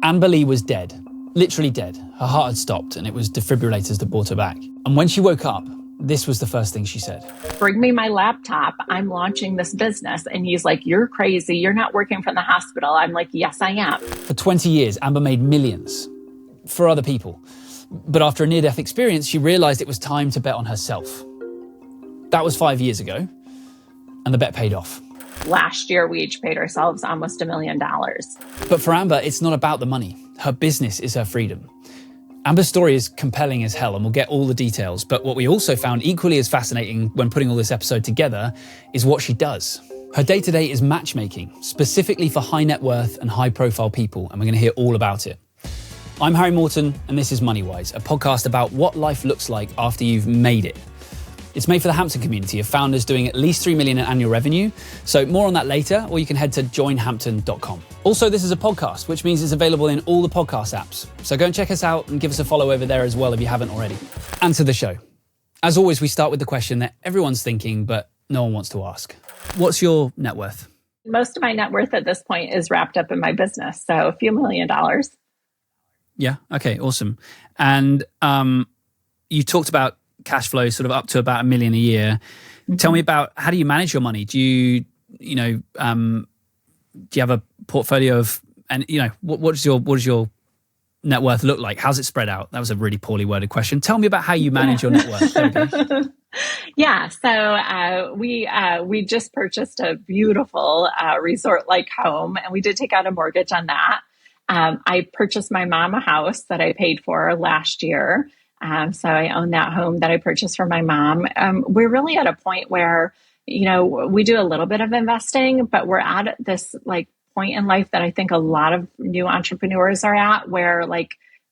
Amber Lee was dead, literally dead. Her heart had stopped and it was defibrillators that brought her back. And when she woke up, this was the first thing she said. Bring me my laptop. I'm launching this business. And he's like, you're crazy. You're not working from the hospital. I'm like, yes, I am. For 20 years, Amber made millions for other people. But after a near-death experience, she realized it was time to bet on herself. That was 5 years ago, and the bet paid off. Last year, we each paid ourselves almost $1 million. But for Amber, it's not about the money. Her business is her freedom. Amber's story is compelling as hell, and we'll get all the details. But what we also found equally as fascinating when putting all this episode together is what she does. Her day-to-day is matchmaking, specifically for high net worth and high-profile people, and we're going to hear all about it. I'm Harry Morton, and this is Moneywise, a podcast about what life looks like after you've made it. It's made for the Hampton community of founders doing at least $3 million in annual revenue. So more on that later, or you can head to joinhampton.com. Also, this is a podcast, which means it's available in all the podcast apps. So go and check us out and give us a follow over there as well if you haven't already. And to the show. As always, we start with the question that everyone's thinking, but no one wants to ask. What's your net worth? Most of my net worth at this point is wrapped up in my business. So a few $1 million. Yeah. Okay. Awesome. And you talked about cash flow sort of up to about $1 million a year. Mm-hmm. Tell me about, how do you manage your money? Do you have a portfolio of, and what does your net worth look like? How's it spread out? That was a really poorly worded question. Tell me about how you manage your net worth. There we go. Yeah. So we just purchased a beautiful resort-like home, and we did take out a mortgage on that. I purchased my mom a house that I paid for last year. So I own that home that I purchased for my mom. We're really at a point where, we do a little bit of investing, but we're at this point in life that I think a lot of new entrepreneurs are at, where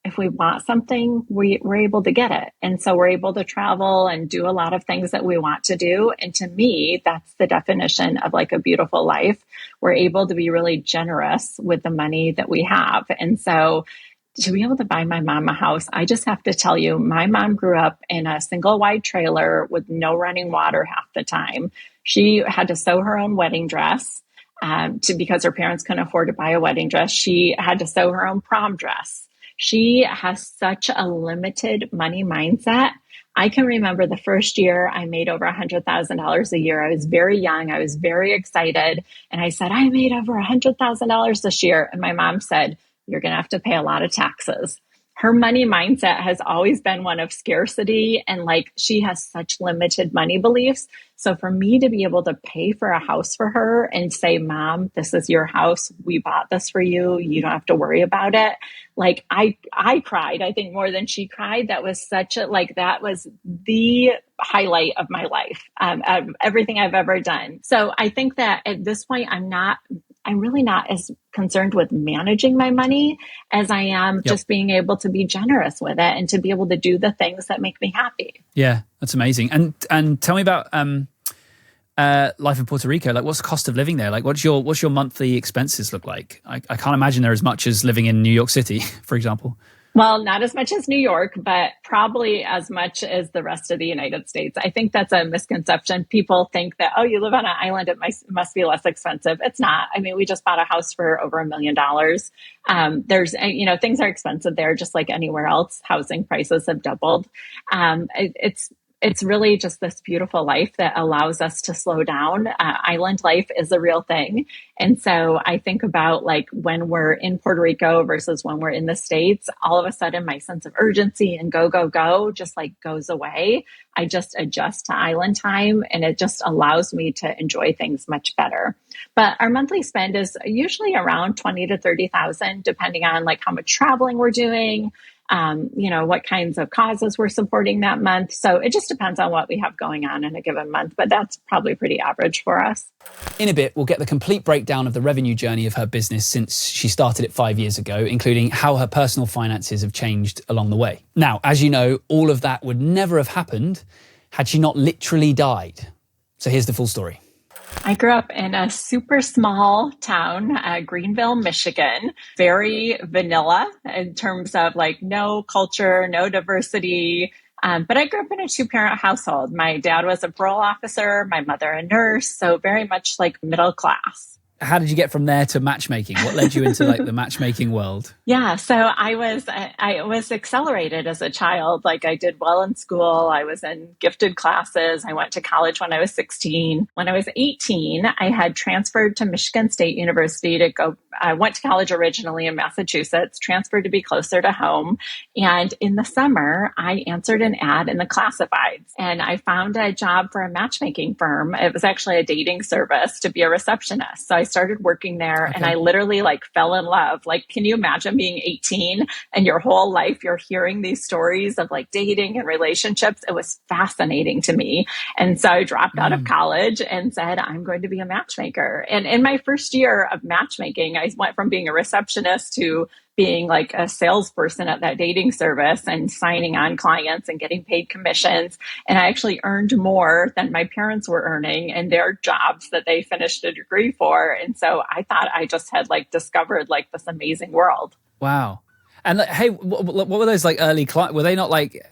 if we want something, we're able to get it. And so we're able to travel and do a lot of things that we want to do. And to me, that's the definition of a beautiful life. We're able to be really generous with the money that we have. And so to be able to buy my mom a house, I just have to tell you, my mom grew up in a single wide trailer with no running water half the time. She had to sew her own wedding dress because her parents couldn't afford to buy a wedding dress. She had to sew her own prom dress. She has such a limited money mindset. I can remember the first year I made over $100,000 a year. I was very young. I was very excited. And I said, I made over $100,000 this year. And my mom said, you're going to have to pay a lot of taxes. Her money mindset has always been one of scarcity, and she has such limited money beliefs. So for me to be able to pay for a house for her and say, Mom, this is your house. We bought this for you. You don't have to worry about it. I cried, I think, more than she cried. That was that was the highlight of my life, of everything I've ever done. So I think that at this point, I'm really not as concerned with managing my money as I am just being able to be generous with it and to be able to do the things that make me happy. Yeah, that's amazing. And tell me about life in Puerto Rico. What's the cost of living there? What's your monthly expenses look like? I can't imagine they're as much as living in New York City, for example. Well, not as much as New York, but probably as much as the rest of the United States. I think that's a misconception. People think that, you live on an island, it must be less expensive. It's not. I mean, we just bought a house for over $1 million. There's, things are expensive there, just like anywhere else. Housing prices have doubled. It's really just this beautiful life that allows us to slow down. Island life is a real thing. And so I think about when we're in Puerto Rico versus when we're in the States, all of a sudden my sense of urgency and go just goes away. I just adjust to island time, and it just allows me to enjoy things much better. But our monthly spend is usually around $20,000 to $30,000, depending on how much traveling we're doing, what kinds of causes we're supporting that month. So it just depends on what we have going on in a given month, but that's probably pretty average for us. In a bit, we'll get the complete breakdown of the revenue journey of her business since she started it 5 years ago, including how her personal finances have changed along the way. Now, as you know, all of that would never have happened had she not literally died. So here's the full story. I grew up in a super small town, Greenville, Michigan, very vanilla in terms of no culture, no diversity. But I grew up in a 2-parent household. My dad was a parole officer, my mother a nurse, so very much middle class. how did you get from there to matchmaking? What led you into like the matchmaking world? Yeah, so I was accelerated as a child. Like I did well in school. I was in gifted classes. I went to college when I was 16. When I was 18, I had transferred to Michigan State University to go. I went to college originally in Massachusetts, transferred to be closer to home. And in the summer, I answered an ad in the classifieds and I found a job for a matchmaking firm. It was actually a dating service to be a receptionist. So I started working there and I literally like fell in love. Like, can you imagine being 18 and your whole life you're hearing these stories of like dating and relationships? It was fascinating to me. And so I dropped out of college and said, I'm going to be a matchmaker. And in my first year of matchmaking, I went from being a receptionist to being like a salesperson at that dating service and signing on clients and getting paid commissions. And I actually earned more than my parents were earning in their jobs that they finished a degree for. And so I thought I just had like discovered like this amazing world. Wow. And like, hey, what were those like early clients? Were they not like,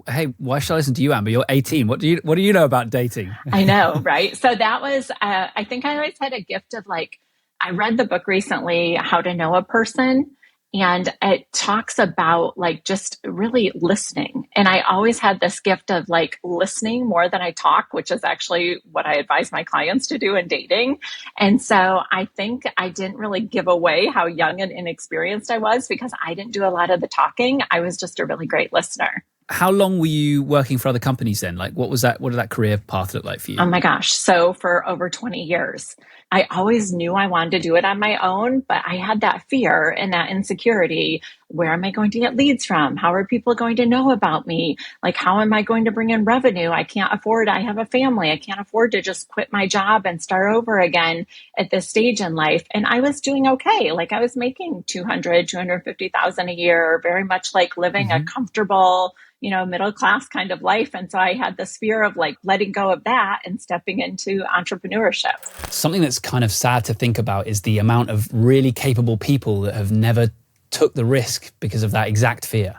hey, why should I listen to you, Amber? You're 18. What do you know about dating? I know, right? So that was, I think I always had a gift of like, I read the book recently, How to Know a Person. And it talks about like just really listening. And I always had this gift of like listening more than I talk, which is actually what I advise my clients to do in dating. And so I think I didn't really give away how young and inexperienced I was because I didn't do a lot of the talking. I was just a really great listener. How long were you working for other companies then? Like what did that career path look like for you? Oh my gosh. So for over 20 years, I always knew I wanted to do it on my own, but I had that fear and that insecurity. Where am I going to get leads from? How are people going to know about me? Like, how am I going to bring in revenue? I have a family. I can't afford to just quit my job and start over again at this stage in life. And I was doing okay. Like I was making 250,000 a year, very much like living a comfortable, middle class kind of life. And so I had this fear of like letting go of that and stepping into entrepreneurship. Something that's kind of sad to think about is the amount of really capable people that have never took the risk because of that exact fear.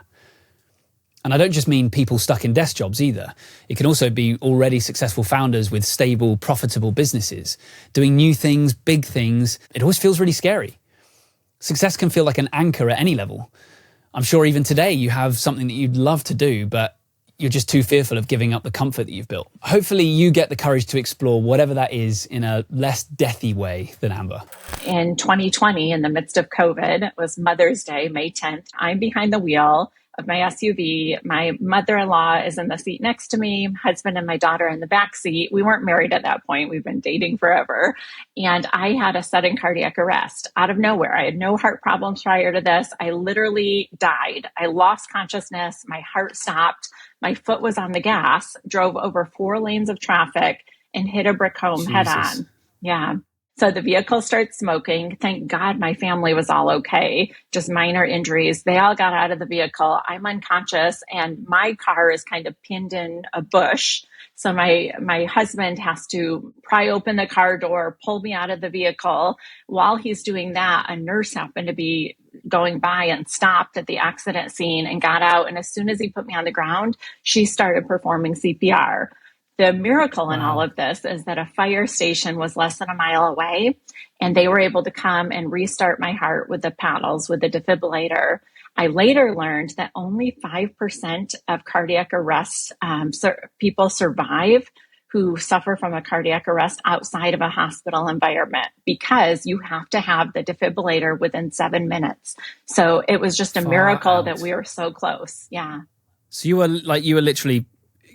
And I don't just mean people stuck in desk jobs either. It can also be already successful founders with stable, profitable businesses, doing new things, big things. It always feels really scary. Success can feel like an anchor at any level. I'm sure even today you have something that you'd love to do, but you're just too fearful of giving up the comfort that you've built. Hopefully you get the courage to explore whatever that is in a less deathy way than Amber. In 2020, in the midst of COVID, it was Mother's Day, May 10th. I'm behind the wheel of my SUV. My mother-in-law is in the seat next to me, husband and my daughter in the back seat. We weren't married at that point. We've been dating forever. And I had a sudden cardiac arrest out of nowhere. I had no heart problems prior to this. I literally died. I lost consciousness. My heart stopped. My foot was on the gas, drove over 4 lanes of traffic and hit a brick home head on. Yeah. So the vehicle starts smoking. Thank God my family was all okay, just minor injuries. They all got out of the vehicle. I'm unconscious and my car is kind of pinned in a bush. So my husband has to pry open the car door, pull me out of the vehicle. While he's doing that, a nurse happened to be going by and stopped at the accident scene and got out. And as soon as he put me on the ground, she started performing CPR. The miracle in all of this is that a fire station was less than a mile away, and they were able to come and restart my heart with the paddles, with the defibrillator. I later learned that only 5% of cardiac arrests, people survive who suffer from a cardiac arrest outside of a hospital environment because you have to have the defibrillator within 7 minutes. So it was just a miracle that we were so close. Yeah. So you were literally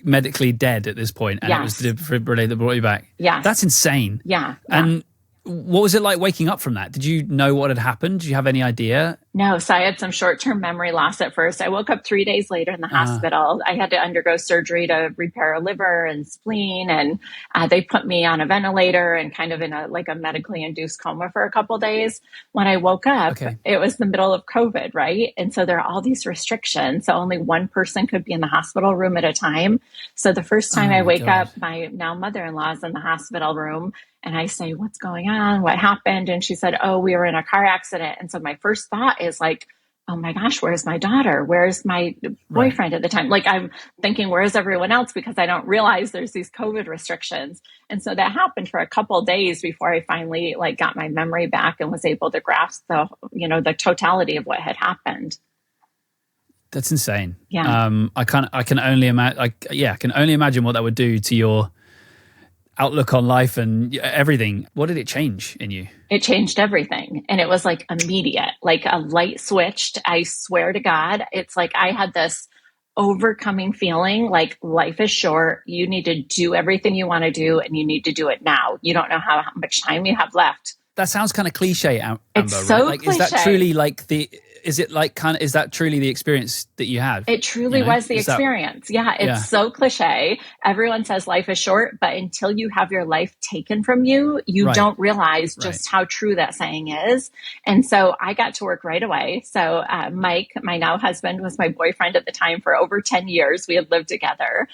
medically dead at this point, and it was the defibrillator that brought you back. Yeah, that's insane. Yeah. And what was it like waking up from that? Did you know what had happened? Did you have any idea? No, so I had some short-term memory loss at first. I woke up 3 days later in the hospital. I had to undergo surgery to repair a liver and spleen, and they put me on a ventilator and kind of in a medically induced coma for a couple of days. When I woke up, It was the middle of COVID, right? And so there are all these restrictions. So only one person could be in the hospital room at a time. So the first time I wake up, my now mother-in-law is in the hospital room. And I say, what's going on? What happened? And she said, oh, we were in a car accident. And so my first thought is like, oh my gosh, where's my daughter? Where's my Right. boyfriend at the time? Like I'm thinking, where's everyone else? Because I don't realize there's these COVID restrictions. And so that happened for a couple of days before I finally like got my memory back and was able to grasp the totality of what had happened. That's insane. Yeah. I can only imagine. I can only imagine what that would do to your outlook on life and everything. What did it change in you? It changed everything. And it was like immediate, like a light switched. I swear to God, it's like I had this overcoming feeling like life is short. You need to do everything you want to do and you need to do it now. You don't know how much time you have left. That sounds kind of cliche, Amber. It's so right? Like, cliche. Is that truly like is that truly the experience that you had? It truly was the experience. It's so cliche. Everyone says life is short, but until you have your life taken from you, you don't realize just how true that saying is. And so I got to work right away. So Mike, my now husband, was my boyfriend at the time for over 10 years. We had lived together.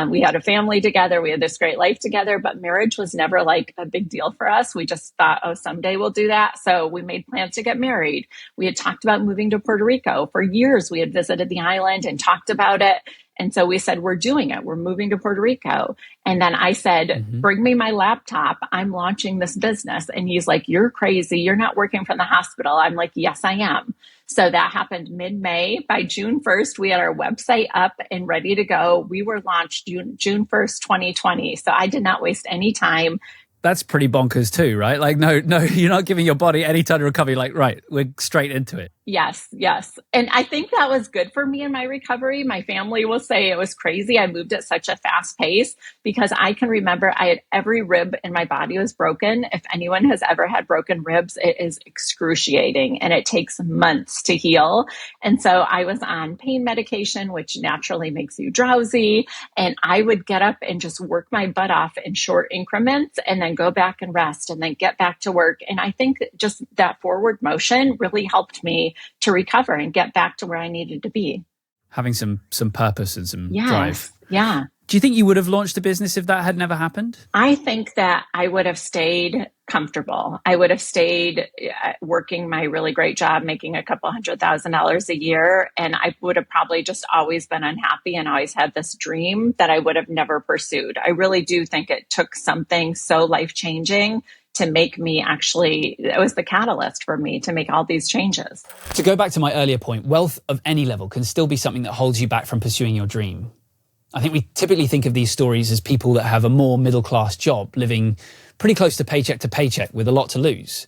We had a family together. We had this great life together, but marriage was never like a big deal for us. We just thought, oh, someday we'll do that. So we made plans to get married. We had talked about moving to Puerto Rico. For years, we had visited the island and talked about it. And so we said, we're doing it. We're moving to Puerto Rico. And then I said, bring me my laptop. I'm launching this business. And he's like, you're crazy. You're not working from the hospital. I'm like, yes, I am. So that happened mid-May. By June 1st, we had our website up and ready to go. We were launched June 1st, 2020. So I did not waste any time. That's pretty bonkers too, right? Like, no, you're not giving your body any time to recover. Like, right, we're straight into it. Yes. And I think that was good for me in my recovery. My family will say it was crazy. I moved at such a fast pace because I can remember I had every rib in my body was broken. If anyone has ever had broken ribs, it is excruciating and it takes months to heal. And so I was on pain medication, which naturally makes you drowsy. And I would get up and just work my butt off in short increments and then go back and rest and then get back to work. And I think just that forward motion really helped me to recover and get back to where I needed to be. Having some purpose and some drive. Yeah. Do you think you would have launched a business if that had never happened? I think that I would have stayed comfortable. I would have stayed working my really great job, making a couple $100,000 a year. And I would have probably just always been unhappy and always had this dream that I would have never pursued. I really do think it took something so life-changing to make me it was the catalyst for me to make all these changes. To go back to my earlier point, wealth of any level can still be something that holds you back from pursuing your dream. I think we typically think of these stories as people that have a more middle-class job, living pretty close to paycheck with a lot to lose.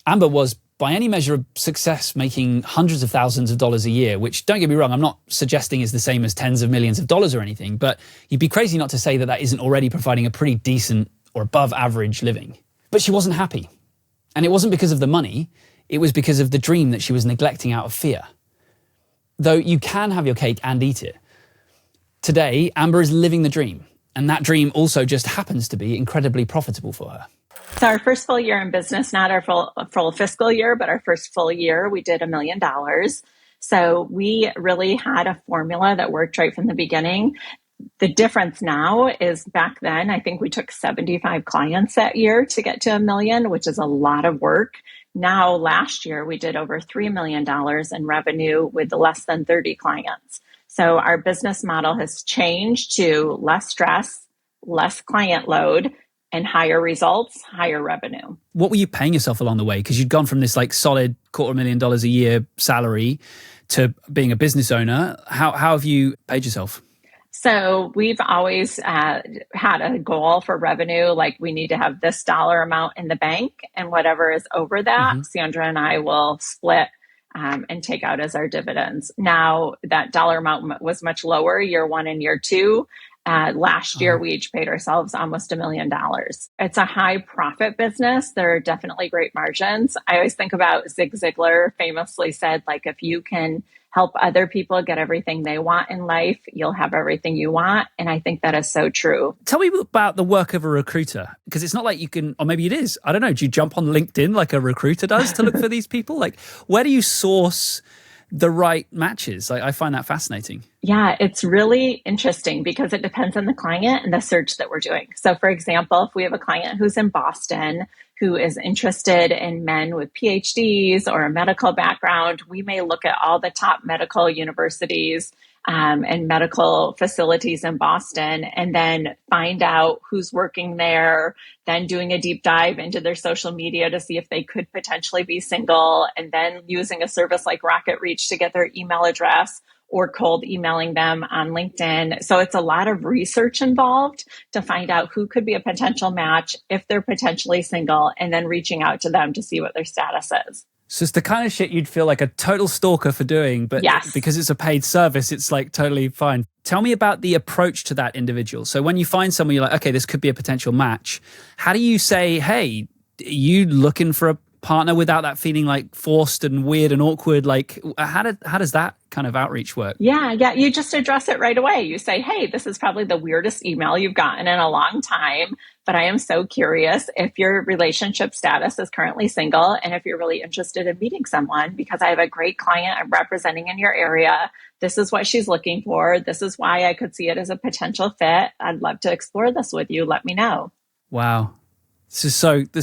Amber was, by any measure of success, making hundreds of thousands of dollars a year, which, don't get me wrong, I'm not suggesting is the same as tens of millions of dollars or anything, but you'd be crazy not to say that isn't already providing a pretty decent or above average living. But she wasn't happy. And it wasn't because of the money, it was because of the dream that she was neglecting out of fear. Though you can have your cake and eat it. Today, Amber is living the dream, and that dream also just happens to be incredibly profitable for her. So our first full year in business, not our full fiscal year, but our first full year, we did $1 million. So we really had a formula that worked right from the beginning. The difference now is back then, I think we took 75 clients that year to get to $1 million, which is a lot of work. Now, last year, we did over $3 million in revenue with less than 30 clients. So our business model has changed to less stress, less client load, and higher results, higher revenue. What were you paying yourself along the way? Because you'd gone from this like solid $250,000 a year salary to being a business owner. How have you paid yourself? So we've always had a goal for revenue, like we need to have this dollar amount in the bank, and whatever is over that, Sandra and I will split and take out as our dividends. Now that dollar amount was much lower year one and year two. Last year, we each paid ourselves almost $1 million. It's a high profit business. There are definitely great margins. I always think about Zig Ziglar famously said, like, if you can help other people get everything they want in life, you'll have everything you want. And I think that is so true. Tell me about the work of a recruiter, because it's not like you can, or maybe it is. I don't know. Do you jump on LinkedIn like a recruiter does to look for these people? Like, where do you source the right matches? I find that fascinating. Yeah, it's really interesting because it depends on the client and the search that we're doing. So for example, if we have a client who's in Boston, who is interested in men with PhDs or a medical background, we may look at all the top medical universities and medical facilities in Boston, and then find out who's working there, then doing a deep dive into their social media to see if they could potentially be single, and then using a service like Rocket Reach to get their email address, or cold emailing them on LinkedIn. So it's a lot of research involved to find out who could be a potential match if they're potentially single, and then reaching out to them to see what their status is. So it's the kind of shit you'd feel like a total stalker for doing, but yes, because it's a paid service, it's like totally fine. Tell me about the approach to that individual. So when you find someone, you're like, okay, this could be a potential match. How do you say, hey, are you looking for a partner without that feeling like forced and weird and awkward? Like, how does that kind of outreach work? Yeah. You just address it right away. You say, hey, this is probably the weirdest email you've gotten in a long time, but I am so curious if your relationship status is currently single, and if you're really interested in meeting someone, because I have a great client I'm representing in your area. This is what she's looking for. This is why I could see it as a potential fit. I'd love to explore this with you. Let me know. Wow. This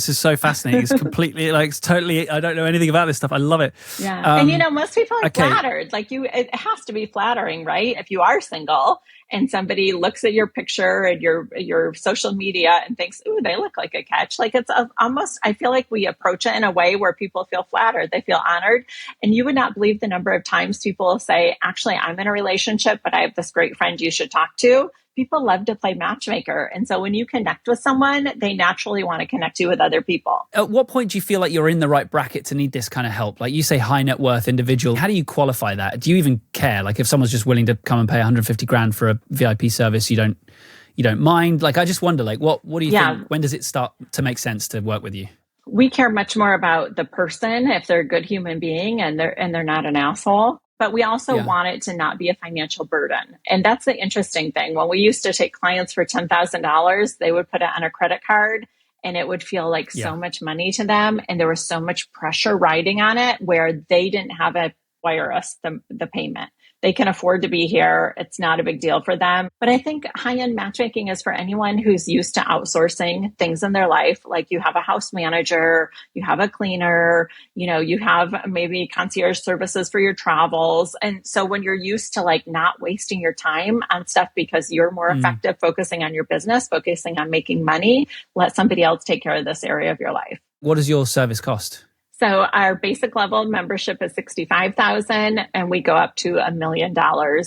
is so fascinating. It's completely it's totally, I don't know anything about this stuff. I love it. Yeah. And most people are flattered. It has to be flattering, right? If you are single and somebody looks at your picture and your social media and thinks, ooh, they look like a catch. It's almost, I feel like we approach it in a way where people feel flattered. They feel honored. And you would not believe the number of times people will say, actually, I'm in a relationship, but I have this great friend you should talk to. People love to play matchmaker. And so when you connect with someone, they naturally want to connect you with other people. At what point do you feel like you're in the right bracket to need this kind of help? Like you say, high net worth individual. How do you qualify that? Do you even care? Like if someone's just willing to come and pay 150 grand for a VIP service, you don't mind? Like, I just wonder, like, what do you think? When does it start to make sense to work with you? We care much more about the person, if they're a good human being and they're not an asshole. But we also want it to not be a financial burden. And that's the interesting thing. When we used to take clients for $10,000, they would put it on a credit card, and it would feel like so much money to them. And there was so much pressure riding on it, where they didn't have to wire us the payment. They can afford to be here. It's not a big deal for them. But I think high-end matchmaking is for anyone who's used to outsourcing things in their life. Like you have a house manager, you have a cleaner, you have maybe concierge services for your travels. And so when you're used to not wasting your time on stuff because you're more effective focusing on your business, focusing on making money, let somebody else take care of this area of your life. What does your service cost? So our basic level membership is $65,000, and we go up to $1 million.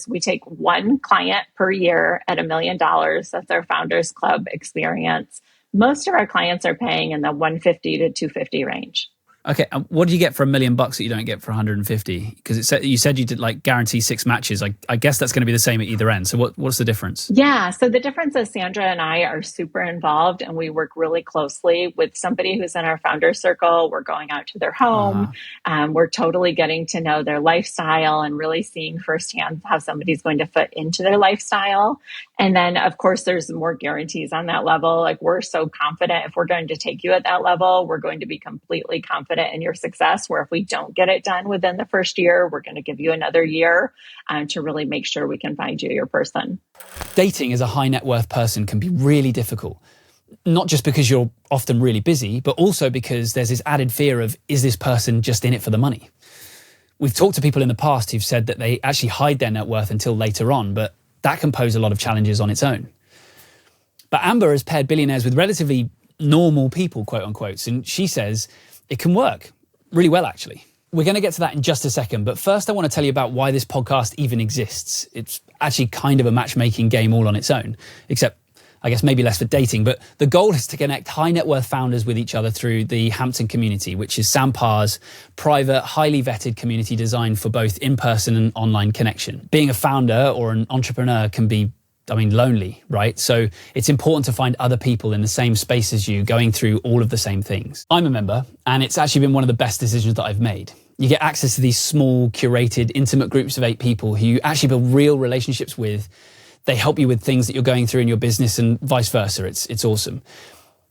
We take one client per year at $1 million. That's our Founders Club experience. Most of our clients are paying in the $150 to $250 range. Okay, and what do you get for $1 million that you don't get for 150? Because you said you did guarantee 6 matches. I guess that's going to be the same at either end. So what's the difference? Yeah, so the difference is Sandra and I are super involved, and we work really closely with somebody who's in our founder circle. We're going out to their home. We're totally getting to know their lifestyle and really seeing firsthand how somebody's going to fit into their lifestyle. And then, of course, there's more guarantees on that level. We're so confident if we're going to take you at that level, we're going to be completely confident in your success, where if we don't get it done within the first year, we're going to give you another year to really make sure we can find you your person. Dating as a high net worth person can be really difficult, not just because you're often really busy, but also because there's this added fear of, is this person just in it for the money? We've talked to people in the past who've said that they actually hide their net worth until later on, but that can pose a lot of challenges on its own. But Amber has paired billionaires with relatively normal people, quote unquote, and she says it can work really well, actually. We're going to get to that in just a second, but first I want to tell you about why this podcast even exists. It's actually kind of a matchmaking game all on its own, except I guess maybe less for dating, but the goal is to connect high net worth founders with each other through the Hampton community, which is Sam Parr's private, highly vetted community designed for both in-person and online connection. Being a founder or an entrepreneur can be lonely, right? So it's important to find other people in the same space as you, going through all of the same things. I'm a member, and it's actually been one of the best decisions that I've made. You get access to these small, curated, intimate groups of 8 people who you actually build real relationships with. They help you with things that you're going through in your business and vice versa. It's awesome.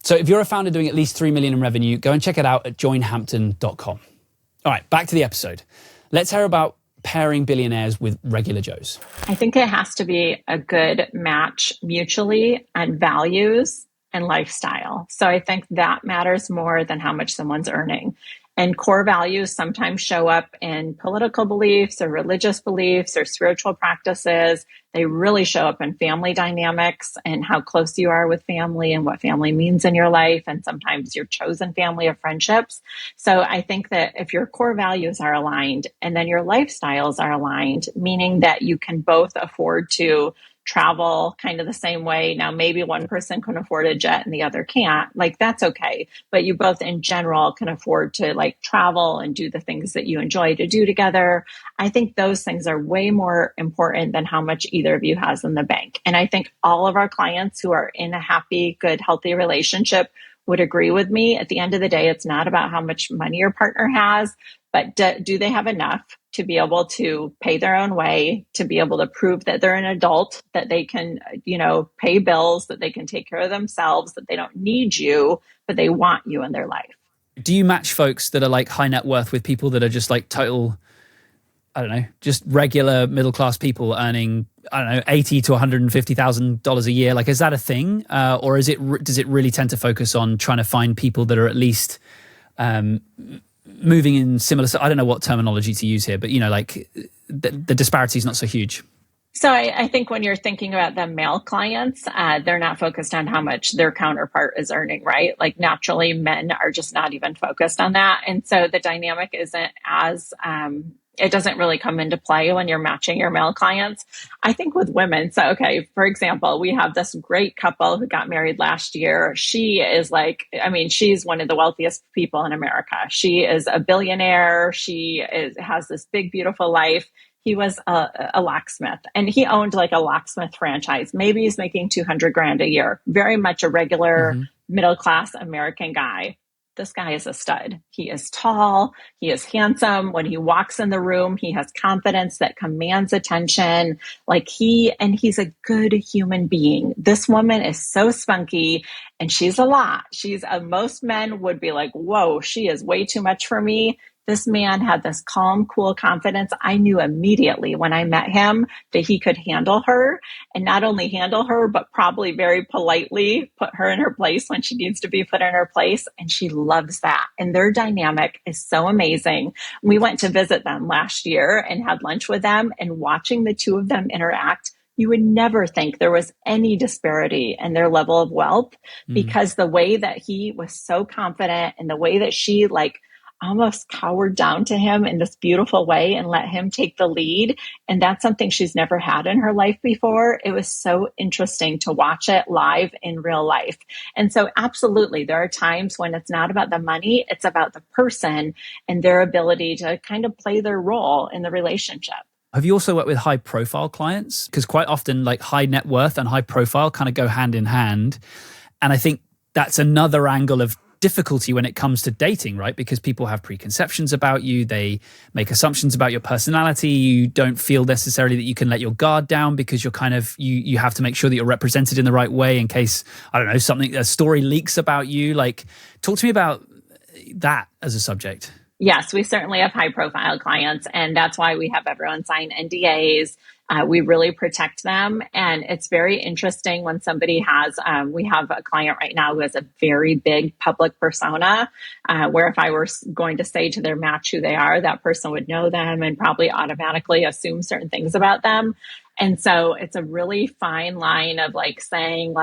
So if you're a founder doing at least 3 million in revenue, go and check it out at joinhampton.com. All right, back to the episode. Let's hear about pairing billionaires with regular Joes. I think it has to be a good match mutually on values and lifestyle. So I think that matters more than how much someone's earning. And core values sometimes show up in political beliefs or religious beliefs or spiritual practices. They really show up in family dynamics and how close you are with family and what family means in your life, and sometimes your chosen family of friendships. So I think that if your core values are aligned and then your lifestyles are aligned, meaning that you can both afford to travel kind of the same way. Now, maybe one person can afford a jet and the other can't. Like, that's okay. But you both in general can afford to like travel and do the things that you enjoy to do together. I think those things are way more important than how much either of you has in the bank. And I think all of our clients who are in a happy, good, healthy relationship would agree with me. At the end of the day, it's not about how much money your partner has, but do they have enough to be able to pay their own way, to be able to prove that they're an adult, that they can, pay bills, that they can take care of themselves, that they don't need you, but they want you in their life. Do you match folks that are like high net worth with people that are just like total, I don't know, just regular middle class people earning, I don't know, $80,000 to $150,000 a year? Like, is that a thing, or does it really tend to focus on trying to find people that are at least moving in similar? I don't know what terminology to use here, but like the disparity is not so huge. So I think when you're thinking about the male clients, they're not focused on how much their counterpart is earning, right? Like naturally, men are just not even focused on that. And so the dynamic isn't as, it doesn't really come into play when you're matching your male clients. I think with women, so okay, for example, we have this great couple who got married last year. She is she's one of the wealthiest people in America. She is a billionaire. Has this big, beautiful life. He was a locksmith, and he owned like a locksmith franchise. Maybe he's making $200,000 a year. Very much a regular middle-class American guy. This guy is a stud. He is tall. He is handsome. When he walks in the room, he has confidence that commands attention. He's a good human being. This woman is so spunky, and she's a lot. Most men would be like, whoa, she is way too much for me. This man had this calm, cool confidence. I knew immediately when I met him that he could handle her, and not only handle her, but probably very politely put her in her place when she needs to be put in her place. And she loves that. And their dynamic is so amazing. We went to visit them last year and had lunch with them, and watching the two of them interact, you would never think there was any disparity in their level of wealth, because the way that he was so confident and the way that she almost cowered down to him in this beautiful way and let him take the lead. And that's something she's never had in her life before. It was so interesting to watch it live in real life. And so absolutely, there are times when it's not about the money, it's about the person and their ability to kind of play their role in the relationship. Have you also worked with high profile clients? Because quite often like high net worth and high profile kind of go hand in hand. And I think that's another angle of difficulty when it comes to dating, right? Because people have preconceptions about you. They make assumptions about your personality. You don't feel necessarily that you can let your guard down because you're kind of, you have to make sure that you're represented in the right way in case, I don't know, a story leaks about you. Like, talk to me about that as a subject. Yes, we certainly have high profile clients, and that's why we have everyone sign NDAs. We really protect them. And it's very interesting when somebody has, we have a client right now who has a very big public persona, where if I were going to say to their match who they are, that person would know them and probably automatically assume certain things about them. And so it's a really fine line of saying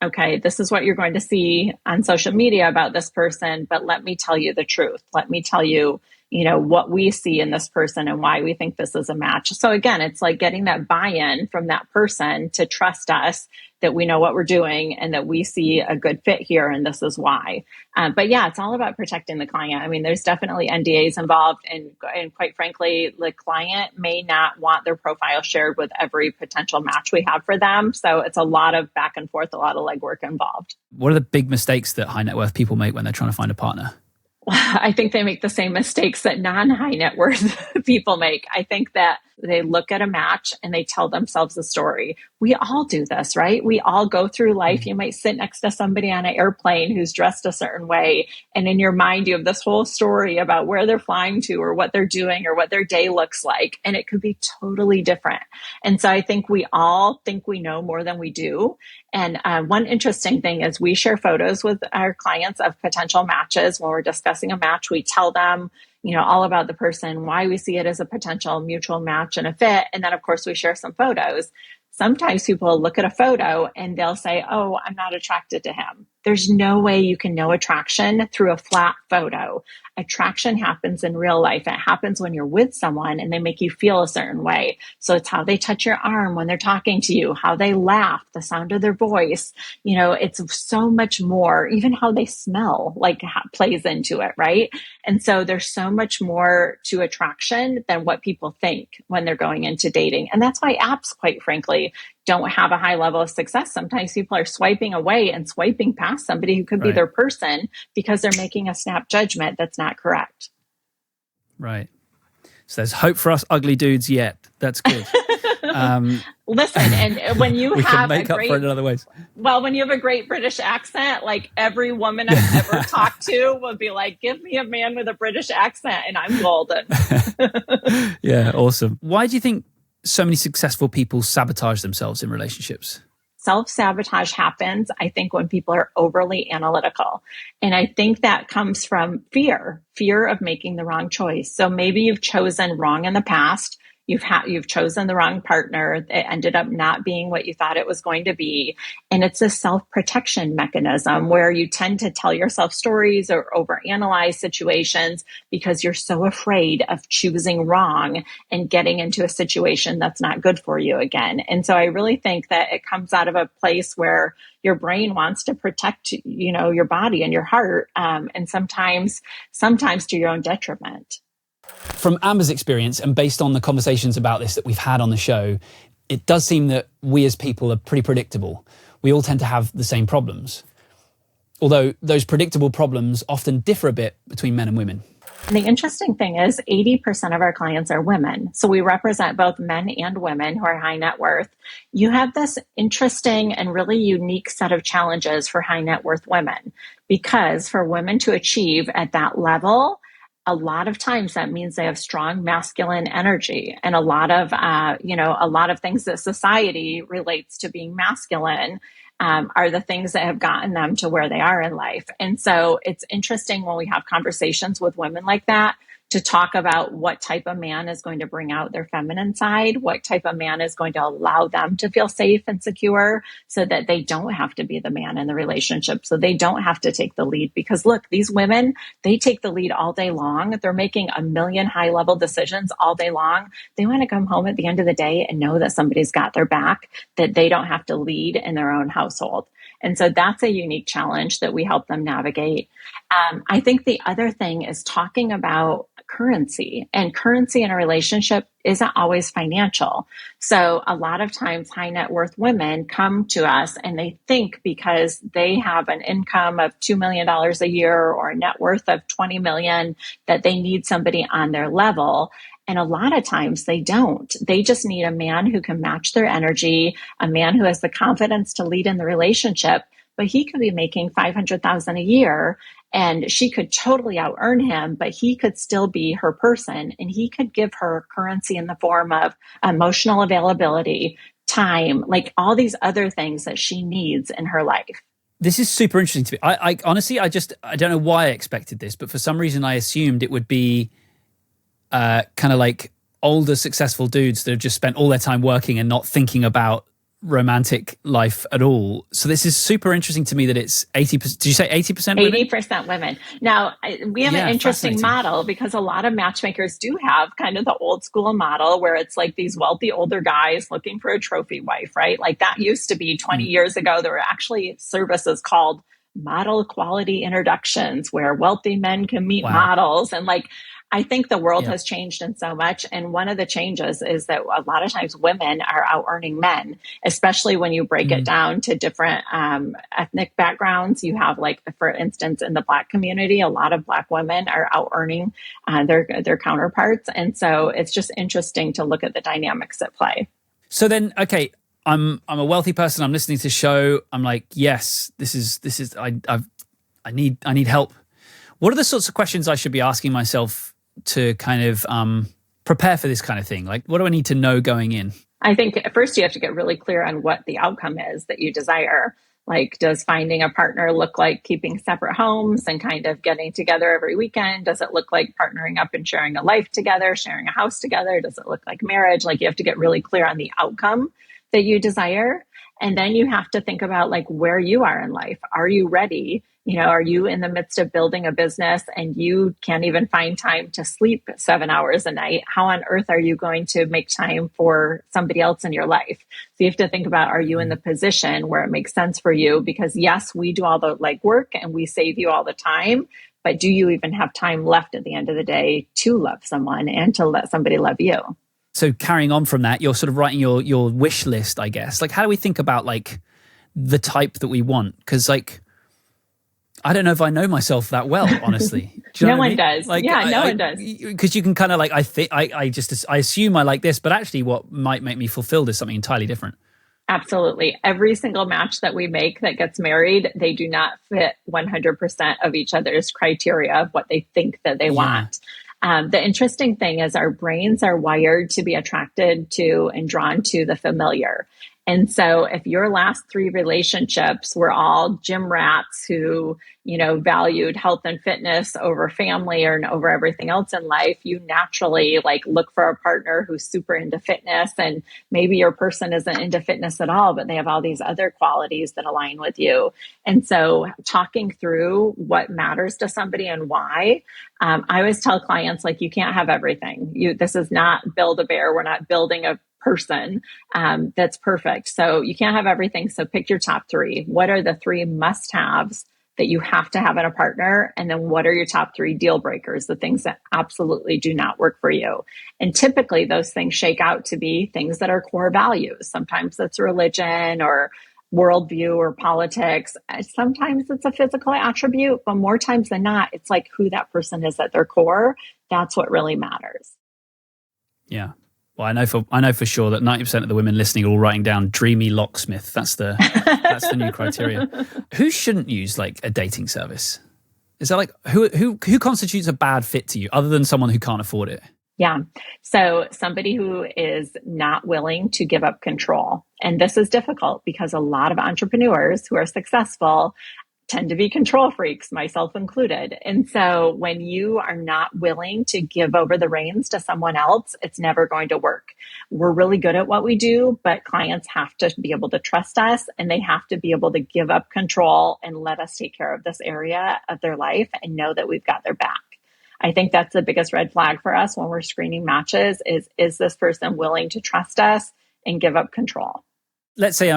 okay, this is what you're going to see on social media about this person, but let me tell you the truth. Let me tell you, what we see in this person and why we think this is a match. So again, it's like getting that buy-in from that person to trust us that we know what we're doing and that we see a good fit here and this is why. But yeah, it's all about protecting the client. I mean, there's definitely NDAs involved, and quite frankly, the client may not want their profile shared with every potential match we have for them. So it's a lot of back and forth, a lot of legwork involved. What are the big mistakes that high net worth people make when they're trying to find a partner? I think they make the same mistakes that non-high net worth people make. I think that they look at a match and they tell themselves a story. We all do this, right? We all go through life. You might sit next to somebody on an airplane who's dressed a certain way. And in your mind, you have this whole story about where they're flying to or what they're doing or what their day looks like. And it could be totally different. And so I think we all think we know more than we do. And one interesting thing is we share photos with our clients of potential matches. When we're discussing a match, we tell them, all about the person, why we see it as a potential mutual match and a fit. And then, of course, we share some photos. Sometimes people will look at a photo and they'll say, oh, I'm not attracted to him. There's no way you can know attraction through a flat photo. Attraction happens in real life. It happens when you're with someone and they make you feel a certain way. So it's how they touch your arm when they're talking to you, how they laugh, the sound of their voice. It's so much more, even how they smell, plays into it, right? And so there's so much more to attraction than what people think when they're going into dating. And that's why apps, quite frankly, don't have a high level of success. Sometimes people are swiping away and swiping past somebody who could be their person because they're making a snap judgment that's not correct. Right. So there's hope for us ugly dudes yet. That's good. Listen, and when you we have can make up for it in other ways. Well, when you have a great British accent, like every woman I've ever talked to would be like, give me a man with a British accent and I'm golden. Yeah, awesome. Why do you think so many successful people sabotage themselves in relationships? Self-sabotage happens, I think, when people are overly analytical. And I think that comes from fear of making the wrong choice. So maybe you've chosen wrong in the past. You've chosen the wrong partner. It ended up not being what you thought it was going to be. And it's a self-protection mechanism where you tend to tell yourself stories or overanalyze situations because you're so afraid of choosing wrong and getting into a situation that's not good for you again. And so I really think that it comes out of a place where your brain wants to protect, your body and your heart. And sometimes to your own detriment. From Amber's experience and based on the conversations about this that we've had on the show, it does seem that we as people are pretty predictable. We all tend to have the same problems. Although those predictable problems often differ a bit between men and women. And the interesting thing is 80% of our clients are women. So we represent both men and women who are high net worth. You have this interesting and really unique set of challenges for high net worth women, because for women to achieve at that level, a lot of times that means they have strong masculine energy, and a lot of things that society relates to being masculine are the things that have gotten them to where they are in life. And so it's interesting when we have conversations with women like that to talk about what type of man is going to bring out their feminine side, what type of man is going to allow them to feel safe and secure so that they don't have to be the man in the relationship, so they don't have to take the lead. Because look, these women, they take the lead all day long. They're making a million high-level decisions all day long. They want to come home at the end of the day and know that somebody's got their back, that they don't have to lead in their own household. And so that's a unique challenge that we help them navigate. I think the other thing is talking about currency, and currency in a relationship isn't always financial. So a lot of times high net worth women come to us and they think because they have an income of $2 million a year or a net worth of 20 million that they need somebody on their level. And a lot of times they don't. They just need a man who can match their energy, a man who has the confidence to lead in the relationship, but he could be making $500,000 a year and she could totally out earn him, but he could still be her person, and he could give her currency in the form of emotional availability, time, like all these other things that she needs in her life. This is super interesting to me. I honestly, I don't know why I expected this, but for some reason I assumed it would be kind of like older successful dudes that have just spent all their time working and not thinking about romantic life at all. So this is super interesting to me that it's 80%. Did you say 80% women? 80% women. Now, we have an interesting model because a lot of matchmakers do have kind of the old school model where it's like these wealthy older guys looking for a trophy wife, right? Like that used to be 20 years ago. There were actually services called model quality introductions where wealthy men can meet models. And like, I think the world Yeah. has changed in so much. And one of the changes is that a lot of times women are out earning men, especially when you break it down to different ethnic backgrounds. You have, like, for instance, in the Black community, a lot of Black women are out earning their counterparts. And so it's just interesting to look at the dynamics at play. So then, okay, I'm a wealthy person. I'm listening to the show. I'm like, yes, this is I need help. What are the sorts of questions I should be asking myself to kind of prepare for this kind of thing? Like, what do I need to know going in? I think first you have to get really clear on what the outcome is that you desire. Like, does finding a partner look like keeping separate homes and kind of getting together every weekend? Does it look like partnering up and sharing a life together, sharing a house together? Does it look like marriage? Like, you have to get really clear on the outcome that you desire. And then you have to think about, like, where you are in life. Are you ready? Are you in the midst of building a business and you can't even find time to sleep 7 hours a night? How on earth are you going to make time for somebody else in your life? So you have to think about, are you in the position where it makes sense for you? Because yes, we do all the legwork and we save you all the time, but do you even have time left at the end of the day to love someone and to let somebody love you? So carrying on from that, you're sort of writing your wish list, I guess. Like, how do we think about, like, the type that we want? Because, like, I don't know if I know myself that well, honestly. Do you know no what I one mean? does. Like, no one does. Because you can kind of, like, I assume I like this, but actually what might make me fulfilled is something entirely different. Absolutely. Every single match that we make that gets married, they do not fit 100% of each other's criteria of what they think that they want. The interesting thing is our brains are wired to be attracted to and drawn to the familiar. And so if your last 3 relationships were all gym rats who, valued health and fitness over family or over everything else in life, you naturally, like, look for a partner who's super into fitness, and maybe your person isn't into fitness at all, but they have all these other qualities that align with you. And so talking through what matters to somebody and why, I always tell clients, like, you can't have everything. This is not Build-A-Bear. We're not building a person that's perfect. So you can't have everything. So pick your top 3. What are the 3 must-haves that you have to have in a partner? And then what are your top 3 deal breakers, the things that absolutely do not work for you? And typically those things shake out to be things that are core values. Sometimes that's religion or worldview or politics. Sometimes it's a physical attribute, but more times than not, it's like who that person is at their core. That's what really matters. Yeah. Well, I know for sure that 90% of the women listening are all writing down dreamy locksmith. That's the new criteria. Who shouldn't use, like, a dating service? Is that, like, who constitutes a bad fit to you other than someone who can't afford it? Yeah. So somebody who is not willing to give up control. And this is difficult because a lot of entrepreneurs who are successful tend to be control freaks, myself included. And so when you are not willing to give over the reins to someone else, it's never going to work. We're really good at what we do, but clients have to be able to trust us, and they have to be able to give up control and let us take care of this area of their life and know that we've got their back. I think that's the biggest red flag for us when we're screening matches is this person willing to trust us and give up control? Let's say,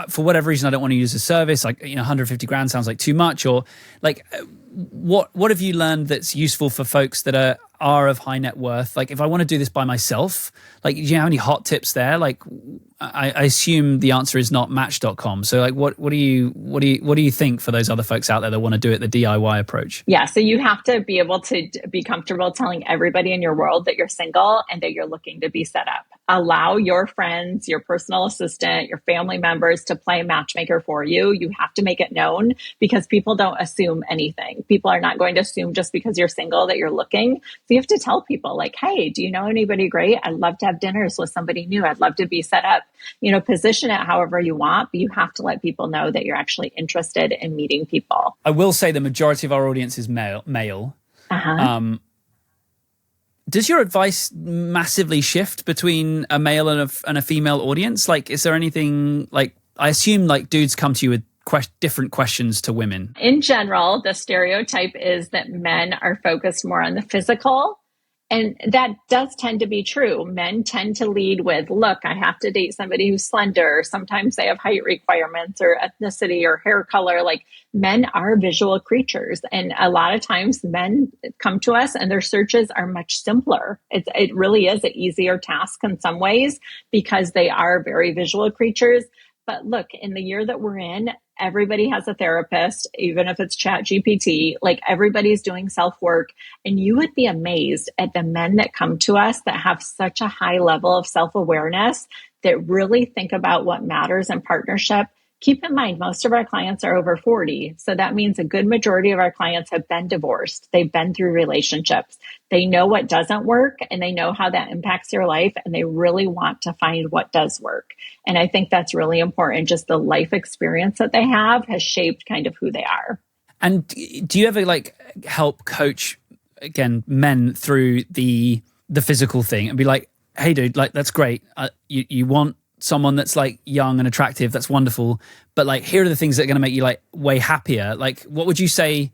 for whatever reason, I don't want to use a service, like, 150 grand sounds like too much, or like, what have you learned that's useful for folks that are of high net worth? Like, if I want to do this by myself, like, do you have any hot tips there? Like, I assume the answer is not Match.com. So, like, what do you think for those other folks out there that want to do it the DIY approach? Yeah, so you have to be able to be comfortable telling everybody in your world that you're single and that you're looking to be set up. Allow your friends, your personal assistant, your family members to play matchmaker for you. You have to make it known because people don't assume anything. People are not going to assume just because you're single that you're looking. So you have to tell people, like, hey, do you know anybody great? I'd love to have dinners with somebody new. I'd love to be set up. Position it however you want, but you have to let people know that you're actually interested in meeting people. I will say the majority of our audience is male. Uh-huh. Does your advice massively shift between a male and a female audience? Like, is there anything, like, I assume, like, dudes come to you with different questions to women. In general, the stereotype is that men are focused more on the physical And that does tend to be true. Men tend to lead with, look, I have to date somebody who's slender. Sometimes they have height requirements or ethnicity or hair color. Like, men are visual creatures. And a lot of times men come to us and their searches are much simpler. It really is an easier task in some ways because they are very visual creatures. But look, in the year that we're in, everybody has a therapist, even if it's Chat GPT, like everybody's doing self-work. And you would be amazed at the men that come to us that have such a high level of self-awareness, that really think about what matters in partnership. Keep in mind, most of our clients are over 40. So that means a good majority of our clients have been divorced. They've been through relationships. They know what doesn't work and they know how that impacts their life. And they really want to find what does work. And I think that's really important. Just the life experience that they have has shaped kind of who they are. And do you ever help coach, again, men through the physical thing and be like, hey, dude, that's great. You want someone that's young and attractive, that's wonderful, but here are the things that are going to make you way happier. What would you say?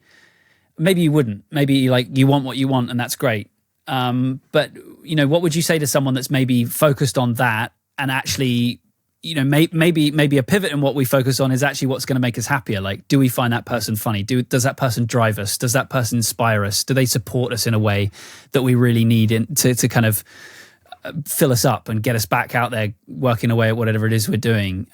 Maybe you wouldn't, maybe you want what you want and that's great, but what would you say to someone that's maybe focused on that and actually maybe a pivot in what we focus on is actually what's going to make us happier? Do we find that person funny? Does that person drive us? Does that person inspire us? Do they support us in a way that we really need to kind of fill us up and get us back out there working away at whatever it is we're doing?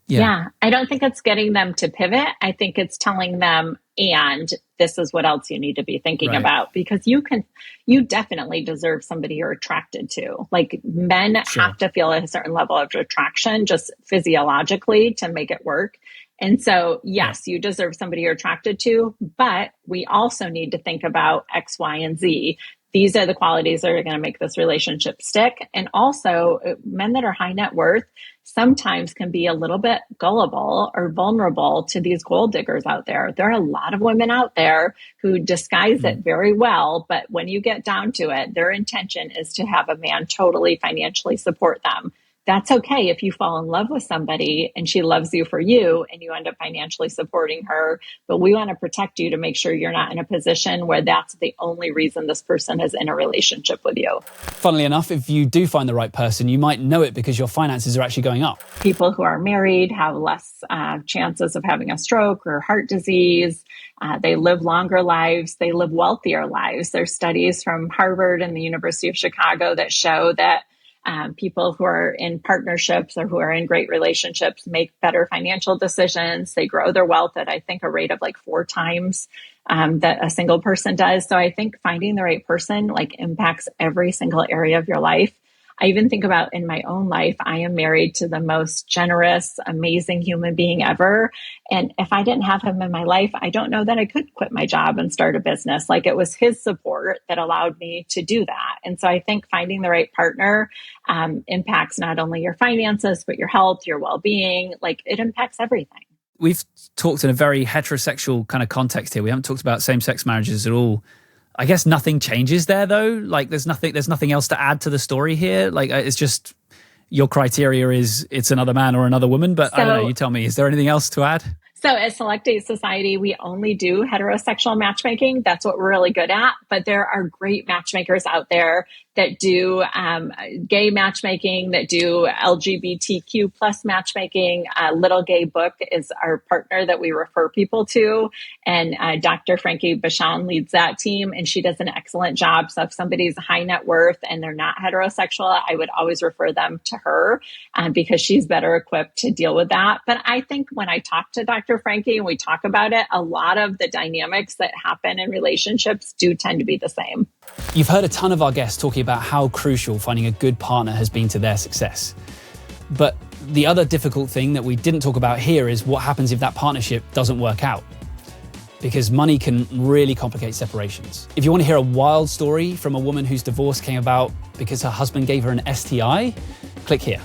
Yeah, I don't think it's getting them to pivot. I think it's telling them, and this is what else you need to be thinking about, because you definitely deserve somebody you're attracted to. Men have to feel a certain level of attraction just physiologically to make it work. And so, yes, you deserve somebody you're attracted to, but we also need to think about X, Y, and Z. These are the qualities that are going to make this relationship stick. And also, men that are high net worth sometimes can be a little bit gullible or vulnerable to these gold diggers out there. There are a lot of women out there who disguise it very well, but when you get down to it, their intention is to have a man totally financially support them. That's okay if you fall in love with somebody and she loves you for you and you end up financially supporting her. But we want to protect you to make sure you're not in a position where that's the only reason this person is in a relationship with you. Funnily enough, if you do find the right person, you might know it because your finances are actually going up. People who are married have less chances of having a stroke or heart disease. They live longer lives. They live wealthier lives. There's studies from Harvard and the University of Chicago that show that people who are in partnerships or who are in great relationships make better financial decisions. They grow their wealth at, I think, a rate of 4 times that a single person does. So I think finding the right person impacts every single area of your life. I even think about in my own life, I am married to the most generous, amazing human being ever. And if I didn't have him in my life, I don't know that I could quit my job and start a business. It was his support that allowed me to do that. And so I think finding the right partner impacts not only your finances, but your health, your well-being. It impacts everything. We've talked in a very heterosexual kind of context here. We haven't talked about same-sex marriages at all. I guess nothing changes there, though. There's nothing else to add to the story here. It's just your criteria is it's another man or another woman. But I don't know. You tell me. Is there anything else to add? So at Select Date Society, we only do heterosexual matchmaking. That's what we're really good at. But there are great matchmakers out there that do gay matchmaking, that do LGBTQ plus matchmaking. Little Gay Book is our partner that we refer people to. And Dr. Frankie Bashan leads that team, and she does an excellent job. So if somebody's high net worth and they're not heterosexual, I would always refer them to her because she's better equipped to deal with that. But I think when I talk to Dr. Frankie and we talk about it, a lot of the dynamics that happen in relationships do tend to be the same. You've heard a ton of our guests talking about how crucial finding a good partner has been to their success. But the other difficult thing that we didn't talk about here is what happens if that partnership doesn't work out. Because money can really complicate separations. If you want to hear a wild story from a woman whose divorce came about because her husband gave her an STI, click here.